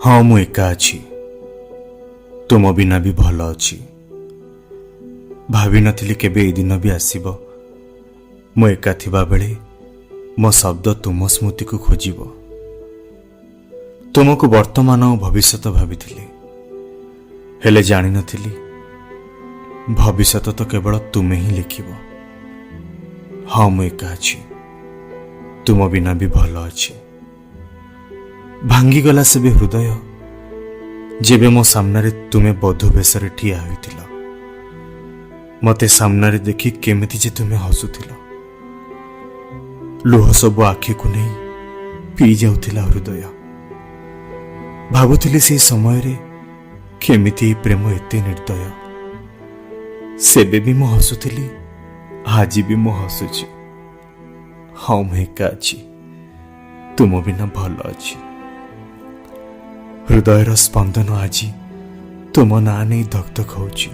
हाँ मु एका अछि तुम बिना भी भल अछि भावी नथिली केबे ए दिन भी आसीबो मु एका थिबा बेले मो शब्द तुम स्मृति को खोजिबो तुमको वर्तमान और भविष्य भाविथिली हेले जानि नथिली भविष्य तो केवल तुमे ही लिखिबो हाँ मु एका अछि तुम बिना भी भल अछि भांगी गला से भी हृदय जेबे मो सामने तुमे बधु बेसरे ठिया होइतिल मते सामने देखि केमिति जे तुमे हसुतिल लुह सब आखि को नहीं पी जाउतिला हृदय भाबुतिली से समय रे केमिति प्रेम एते निर्दय सेबे भी मो हसुतिली आज भी मो हसुची हाँ मु एका अछि तुम बिना भल अछि हृदयर स्पंदन आज तुम ना नहीं धकधक होउची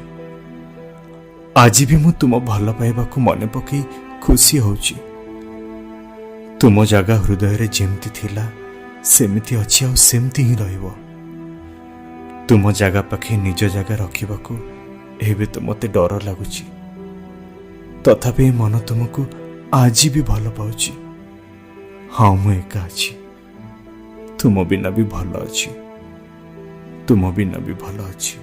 आज भी मु तुम भल पाइबा को मन पकई खुशी होउची तुम जगह हृदय रे जेमती थिला सेमिति अछि आ सेमती ही रहइबो तुम जगह पाखे निज जगह रखिबा को एबे तो मते डर लागुची तथापि मन तुमको आज भी भल पाउची हाँ मु एका अछि तुम बिना भी भल अछि तुम बिना भी भल अछि।